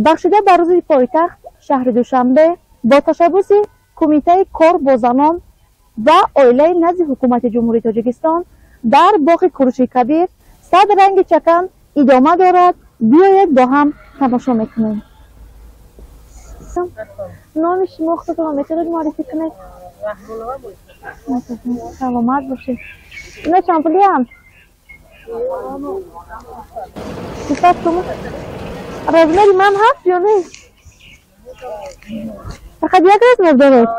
بخشیده بر روز پایتخت شهر دوشنبه با تشبث کمیته کار با زنان و عائله نزد حکومت جمهوری تاجیکستان در باغ کوروشی کبیر صد رنگ چکن ادامه دارد. بیایید با هم تماشا میکنیم. نام شما خودتون میتونید معرفی کنید؟ سلامت باشید. اینا چمپلی هم صفت شما رزمری من هست یا نه؟ فقط یک رزمر دارید؟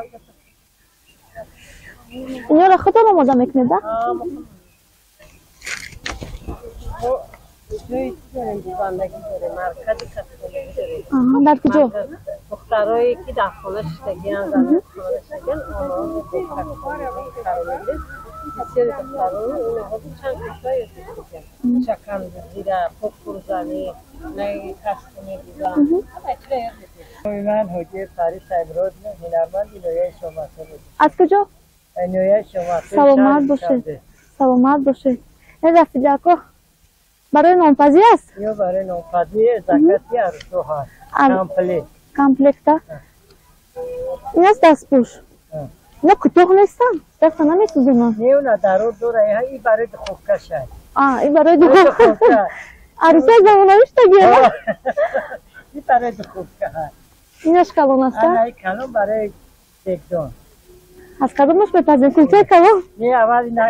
اینا را خودتون آماده میکنید؟ در کجا؟ دخترایی که در خانه شدگیان زنه خانه شدگیان آنها رو بسیاری دختران اونها چند کشایی چکن بزیره پک برزنی نه کشکنی بزن من حجه فری سیبرود هنرمند نویه شماسه بود. از کجا؟ نویه شماسه. سلامت باشه. سلامت باشه. این رفتی جاکو برای نامپزی است؟ یا برای نامپزی زکاتی ارسو هست کامپلیت کامپلیت این است دست پوش نه کتوخ نیستم دست نمیتونیم نه نه درو دوره این برای خوکش هست این برای خوکش عروسه زمانویش تگیره این برای خوکش هست اینش کلون است؟ این کلون برای دکدون از کدومش بپزیم کلچه کلون؟ نه اول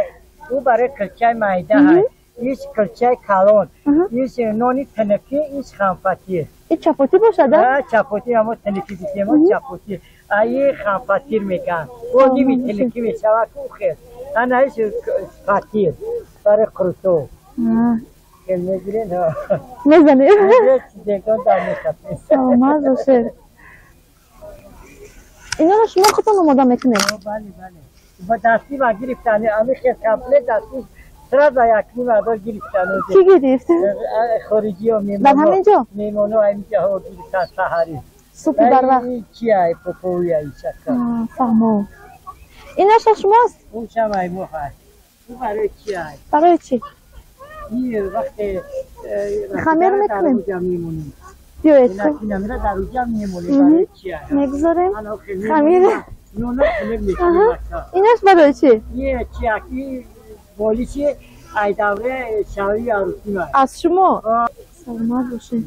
او برای کلچه مایده هست ایش کلچه کلون ایش نونی تنکی ایش خانفاتیه این چپاتی باشد؟ چپاتی اما تنکی بیتیم اما چپاتی ای خانفاتیر میکن او نیمی تنکی میشود او خیلی انا ایش فاتیر برای قرصو که میگیرین میزنی؟ دیگران در میکن سلامت باشه اینا رو شما خودتون آماده میکنید؟ بله بله با دستی و گرفتنی امی خیلی کمپلیت دستی سراز یکنی مدار گرفتنی چی گرفت؟ خارجی و میمونو در همینجا؟ میمونو اینجا ها گرفتن سحری سوپی بر وقت این چیه پپوی ای شکر فهمو اینش شماست؟ اون شما ای مو هست اون برای چیه؟ برای چی؟ این وقت خمیر میکنیم در اونجا میمونیم بیایید این اکی نمیره در اونجا میمونیم برای چیه؟ نگذاریم خمیر نونه خمیر میکنیم اینش برای چی؟ یه چیه اکی بولیشی ای دوره شوی عروسی من از شما؟ سلامت باشید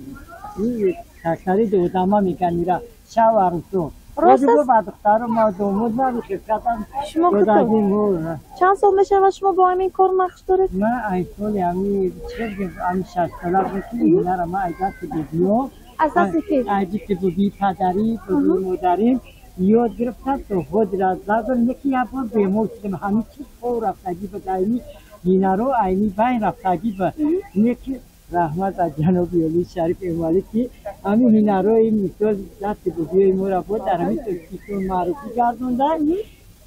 این تکتری دودما میکن میره شو عروسو راست است؟ با دختر ما دومود ما بخفتم شما خودتون چند سال میشه و شما با همین کار مخش دارید؟ من این سال همی چه همی 60 ساله بکنیم هنر ما ایجاد بودیم از دستی که؟ ایجاد بودی پدری بودی مادریم یاد گرفتم تو خود را زدن یکی یه بیمور شدم همین چیز خور رفتگی به دایمی هنرو اینی بین رفتگی به یکی رحمت از جناب علی شریف امالی که همین هنرو این مثال دست بودی مورا بود در همین ترکیتون معروفی گردوندن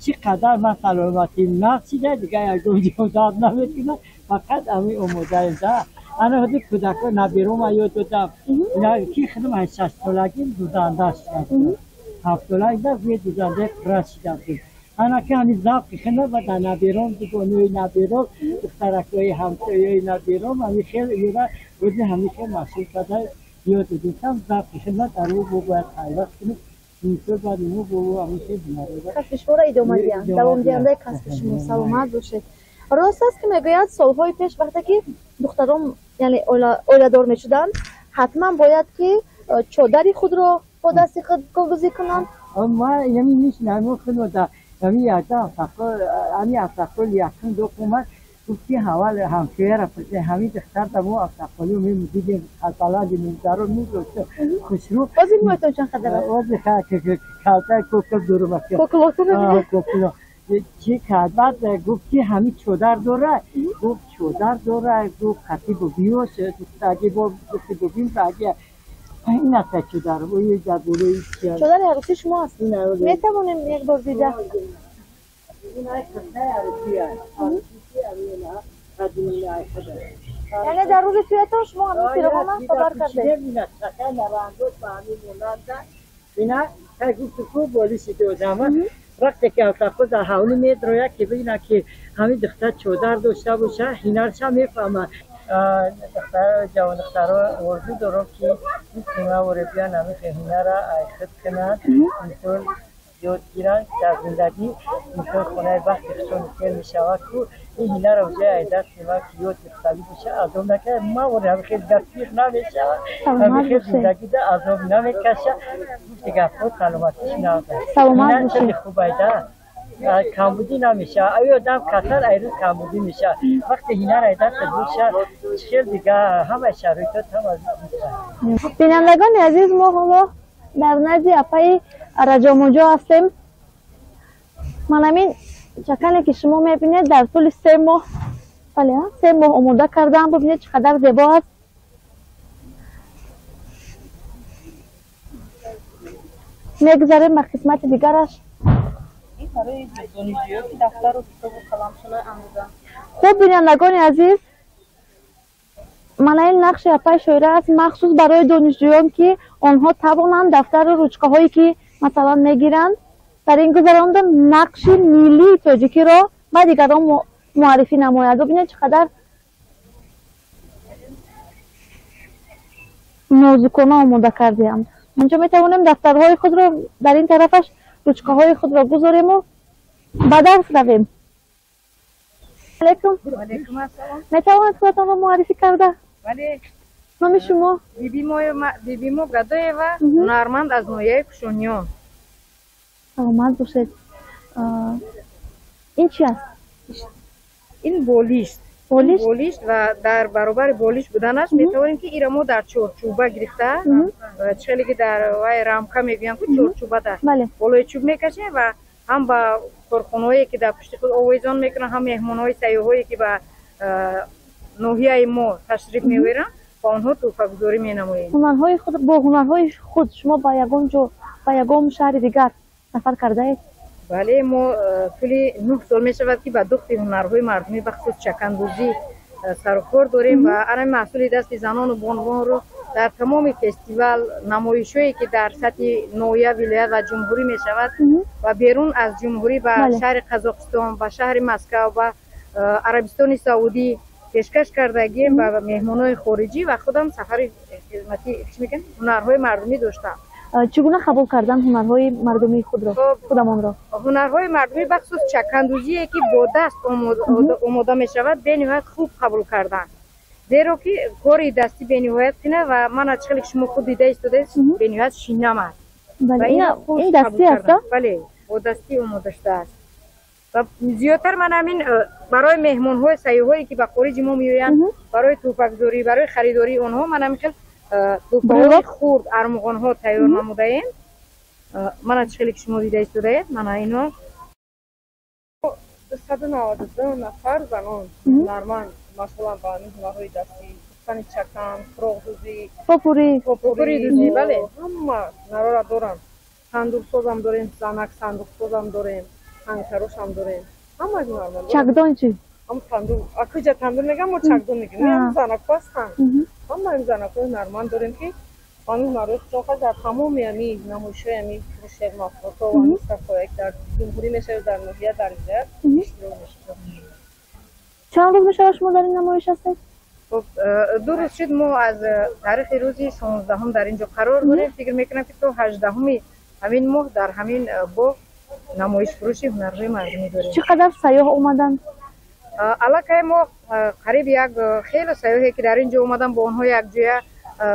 چقدر من سلامتی نفسی ده دیگه یک گوجه داد نمیتونم فقط همین اومده ده انا هدی کودکان نبیرو ما یاد دادم اینا کی خدم 60 سالگی دوزنده شد 7 سالگی ده وی دوزنده کراش کرد انا که هنی زاف خدمت و نبیرم دیگه نبیرم دخترکای همسایه نبیرم همی خیلی یورا بودی همیشه مسئول شده یاد دیدم زاف خدمت در او باید خیلی کنیم اینطور بعد اینو با همیشه بیماره کسب شما را ادامه دیم دوام دینده کسب شما سلامت باشید راست است که میگوید سالهای پیش وقتی که دختران یعنی اولادار میشدن حتما باید که چادری خود را با دستی خود گلدوزی کنند ما یعنی میشنم خود همین یکتا افسقل یکتون دو قومت گفتی حوال همشویه را پرسه همین دختر دمو افسقلی و میدیدیم خلطالا دیمیدارو میدوسته خوشرو بازی مویتون چند خدر است؟ بازی خلطای کوکل دورو مکیه کوکل چی کرد بعد گفتی همین چودر دوره گفت چودر دوره گفت خطی با بیوش دختاگی با گفتی ببین باگه این است چودر و یه جدوره چیه چودر عروسی شما هست؟ میتوانیم یک بار دیده؟ این است نه عروسی هست یعنی در روز تویتون شما همین پیروان هم خبر کرده؟ اینا که خوب بولیشی دادم وقتی که افسقل در حولی میدروید که ببینه که همین دختر چودر داشته باشه هنرش هم میفهمه دختر جوان دخترها ورزو دارم که این تیمه وربیا نمی خیهنه را خود کنند اینطور یاد گیرند در زندگی اینطور خونه وقتی خشون کل می شود که این هنه را وجه ایده تیمه که یاد اقتصادی بشه عذاب نکه ما ور همی خیلی دستگیر نمی شود همی خیلی زندگی ده عذاب نمی کشه دیگه خود سلامتیش نمیده سلامت باشی. خیلی خوب ایده کامبودی نمیشه ای آدم کسر ایروز کامبودی میشه وقتی هینه را ایده تدوشه چیل دیگه همه شرایطات هم از میشه. بینندگان عزیز ما حالا در نزد اپای رجا موجا هستیم. من همین شکلی که شما میبینید در طول 3 ماه بله 3 ماه آماده کردم. ببینید چقدر زیبا است. میگذاریم به قسمت دیگرش. برای دانشجویان که دفتر و کتاب و قلمشون آموزن. خب بینندگان عزیز من این نقش اپای شویره است مخصوص برای دانشجویان که آنها توانند دفتر و روچکه هایی که مثلا میگیرند در این گذراندن نقش ملی تاجیکی را به دیگران معرفی نماید. ببینید چقدر نازکانه آماده کردیم. اینجا میتوانیم دفترهای خود را در این طرفش روچکه های خود را گذاریم و به درس رویم. علیکم. علیکم السلام. میتوانید خودتان را معرفی کرده؟ بله. نام شما؟ بیبی ما گدایوا هنرمند از نویه کشونیان. سلامت باشید. این چی است؟ این بولیشت. بولیشت و در برابر بولیش بودنش میتوانیم که ایرا ما در چورچوبه گرفته چخیلی که در وای رامکا میگویم که چورچوبه ده بالای چوب میکشیم و هم با کارخانه‌هایی که در پشت خود آویزان میکنن هم مهمان‌های سیاحایی که به ناحیه ما تشریف میبرن با آنها توفیق‌گذاری مینماییم. هنرهای خود با هنرهای خود شما با یگان جو با یگان شهر دیگر سفر کرده اید؟ بله ما طولی 9 سال می شود که با دخت هنرهای مردمی بخصوص چکندوزی سر و کار داریم و الان محصول دست زنان و بانوان رو در تمام فستیوال نمایش‌هایی که در سطح نویه ولایت و جمهوری می شود و بیرون از جمهوری به شهر قزاقستان و شهر مسکو و عربستان سعودی پیشکش کردگیم و مهمانای خارجی و خودم سفر خدمتی هنرهای مردمی داشتم. چگونه قبول کردن هنرهای مردمی خود را خودمان را؟ هنرهای مردمی بخصوص چکندوزی که با دست آماده می شود به نهایت خوب قبول کردن زیرا که کاری دستی به نهایت کنه و من از چخلی شما خود دیده ایستاده به نهایت شینم است و این دستی است؟ بله با دستی آماده شده است و زیادتر من همین برای مهمان های سیاحایی که به خارج ما میآیند برای توفیق‌گذاری برای خریداری آنها من همین دوپای خورد ارمغان ها تیار نموده ایم. من از خیلی که شما دیده ایستاده اید من اینا 192 نفر زنان هنرمند مشغولند به این هنرهای دستی فن چکن، فراغ‌دوزی، پاپوری دوزی بله همه هنرها را دارم. صندوق ساز هم داریم، زنک صندوق ساز هم داریم، هنگتراش هم داریم. همه هنرمند چکدان چی؟ هم صندوق اکوجا تندور میگم ما چکدان میگیم هم زنک هستند. همه این زنک‌های هنرمند داریم که آن هنرهای خود در تمام یعنی نمایش‌های یعنی فروش مافرات و آن صفایی در جمهوری میشه در ناحیه در ولایت اشتراک میشه. چند روز میشه شما در این نمایش هستید؟ خب 2 روز شد ما از تاریخ روز 16 در اینجا قرار داریم. فکر میکنم که تو 18 همین ماه در همین باغ نمایش فروش هنرهای مردمی داریم. چقدر سیاح اومدن؟ علاقه ما قریب یک خیلی سیاحی که در اینجا اومدن با اونها یک جای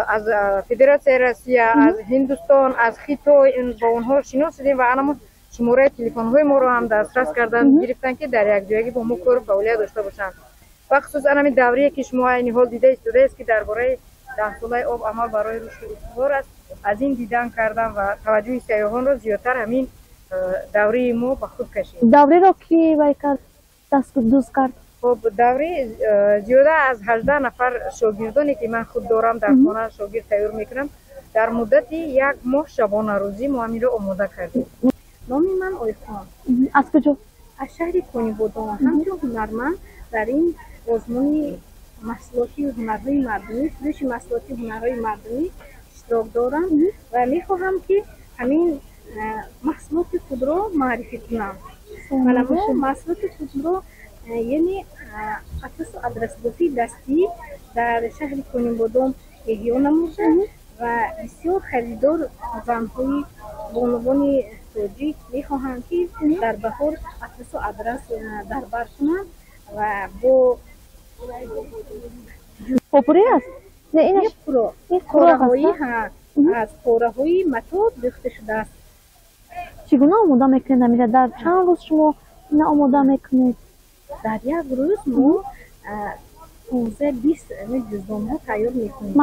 از فدراسیون روسیه از هندوستان از خیتو با اونها شناسیدیم و الان شماره تلفن های ما رو هم دسترس کردن گرفتن که در یک جایی با ما کار فعالیت داشته باشن. و خصوصا همین دوره که شما این حال دیده ایستاده است که درباره 10 ساله آب عمل برای رشد استوار است از این دیدن کردن و توجه سیاحان رو زیادتر همین دوره ما به خود کشید. دوره رو کی وای کرد دست دوست کرد؟ خب دوره زیاده از 18 نفر شاگردانی که من خود دارم در خانه شاگرد تیار میکنم در مدت 1 ماه شبانه روزی ما همین رو آماده کردیم. نام من آیخان. از کجا؟ از شهر کنیبودان. همچون هنرمند در این آزمون محصولاتی هنرهای مردمی فروش محصولاتی هنرهای مردمی اشتراک دارم و میخواهم که همین محصولات خود را معرفی کنم. محصولات خود را یعنی اساس آدرس بافی دستی در شهر کنیمبادام احیا نموده و بسیار خریدار زنهای بانوان تاجیک میخواهند که در بهار آدرس و آدرس در بر کنند و با پوپوری است؟ نه اینش پورهایی از پورهایی متو دوخته شده است. چگونه آماده میکنید نمیره؟ در چند روز شما این آماده میکنید؟ در یک روز ما 15-20 جزدان ها تیار میکنیم.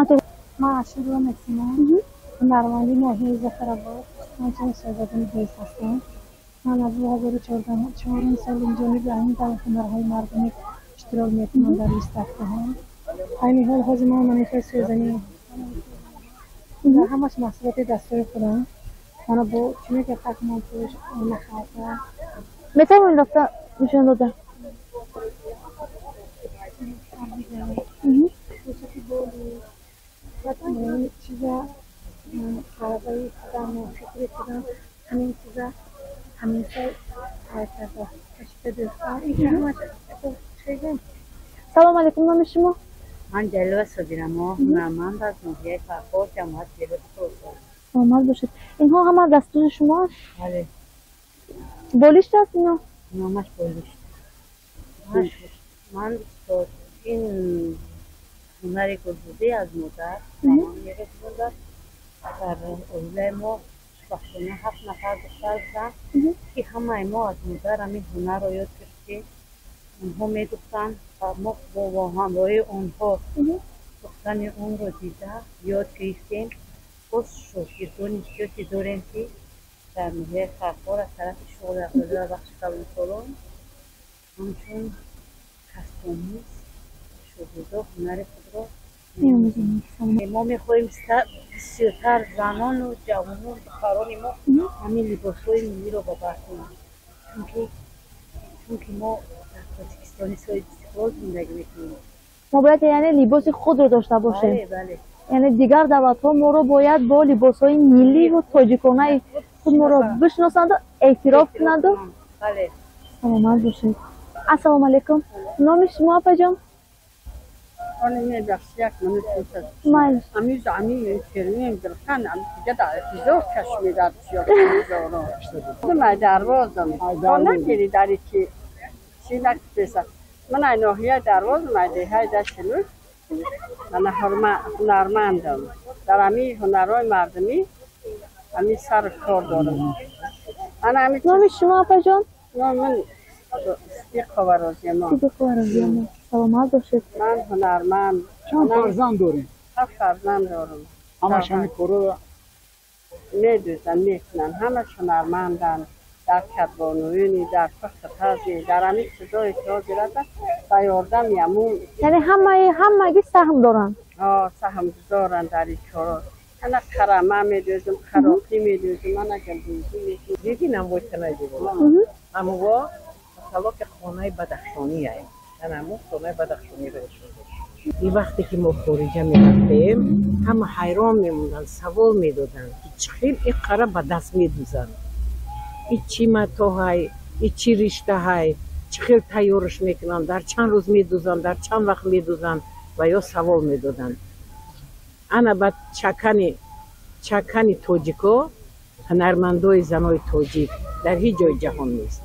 ما عشق رو میکنم. نرمالی ناحیه زفرآباد. من چند شاگردان حیث هستم. من از 2014 سال اینجا می‌بینم در هنرهای مردمی اشتراک میکنم در لیست‌ها هم. این حال حاضر ما منیفست سوزنی. در همش محصولات دستور خودم. من با چیزی که فکر من توش نخواهد. میتونم رفته نشون داده. چیزا کارایی کردم و فکری کردم همین چیزا همین سال کرده کشته دوستان این همه چیزا. سلام علیکم، نام شما؟ من جلوه صدیرما هنرمند از ناحیه فرخار جماعت جلوه توسعه. سلامت باشید. اینها همه دستور شماست؟ بله. بولیشت است اینا؟ نامش بولیشت. من این هنری که بوده از مادر مامان یکی بوده در اوله ما شخصانه 7 نفر دختر بودن که همه ما از مادر همین هنر رو یاد کردیم. اونها می‌دوختن و ما با همراهی اونها دختن اون رو دیده یاد گرفتیم. باز شاگردانی زیادی داریم که در ناحیه فرخار از طرف شغل اقتصادی و بخش قبول سالن همچون کسب‌آموز شاگردا هنر خود را ما می‌خواهیم بسیارتر زنان و جوانان و دختران ما همین لباس‌های ملی را با بر کنند چون ما در تاجیکستان سال زندگی می‌کنیم. ما باید یعنی لباس خود رو داشته باشیم. بله بله. یعنی دیگر دعوت‌ها ما رو باید با لباس‌های ملی و تاجیکانه خود ما رو بشناسند و اعتراف کنند. بله. سلامت باشید. السلام علیکم. نام شما آپا جان؟ أنا من بخشيك من الفلوس. مال. أميز عمي كريم بالكان عم جدا زور كشمي دار شيء زورا. ما دروازم. أنا كذي داري شيء نكتسب. من أنا هي دروازم ما ده هاي ده شنو؟ أنا هنرمندم. درامي هنرای مردمی. أمي سر کار دارم. أنا أمي. نام شما آپا جان؟ نام من صدیق خوارزمیان. صدیق خوارزمیان. سلامت باشید. من هنرمند. چند فرزند داریم؟ 7 فرزند دارم. همش همین کارو میدوزن میکنن. همش هنرمندن. در کتبانویی، در پخت تازی، در همین چیزایی که گرفتن و یاردم یمون. یعنی همه سهم دارن؟ سهم دارن در این کارا. انا کرامه میدوزم، خراقی میدوزم، من اگر دوزی میدوزم. دیدی نموید کنه دیگه. اما مثلا که خانه بدخشانی هست. همون خانه بدخشانی رو شده. این وقتی که ما خارجه میرفتیم همه حیران میموندن، سوال میدادن که چخیل این قره به دست میدوزن. این چی متا های، این چی رشته های، چخیل تیارش میکنن، در چند روز میدوزن، در چند وقت میدوزن و یا سوال میدادن. انا بعد چکانی تاجیکا هنرمندای زنای تاجیک در هیچ جای جهان نیست.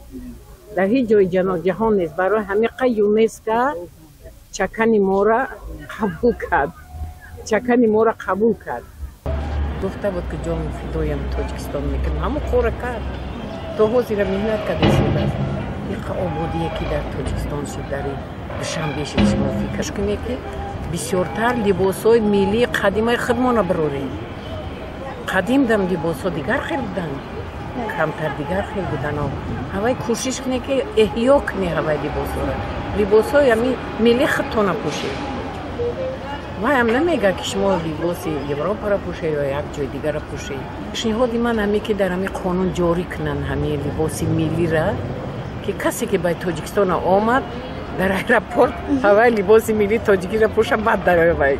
در هیچ جای جهان نیست. برای همه یونسکو چکانی ما را قبول کرد. دختر بود که جام فدایم تاجیکستان میکنم. همون کار کرد. تو ها زیر مهنت کرده شده است. یک آبادی که در تاجیکستان شد در دوشنبهش شما فکرش کنید که بسیارتر لباسای ملی قدیمای خودمان بروریم. قدیم دم لباسا دیگر خیلی بودن. کمتر دیگر خیلی بودن. هوای کوشش کنه که احیا کنه هوای لباسا یعنی ملی خودتون پوشید. و هم نمیگه که شما لباس اروپا را پوشید یا یک جای دیگر را پوشید. پیشنهاد من همی که در همی قانون جاری کنن همی لباس ملی را که کسی که به تاجیکستان آمد در ایرپورت هوای لباس ملی تاجیکی را پوشه بعد در باید.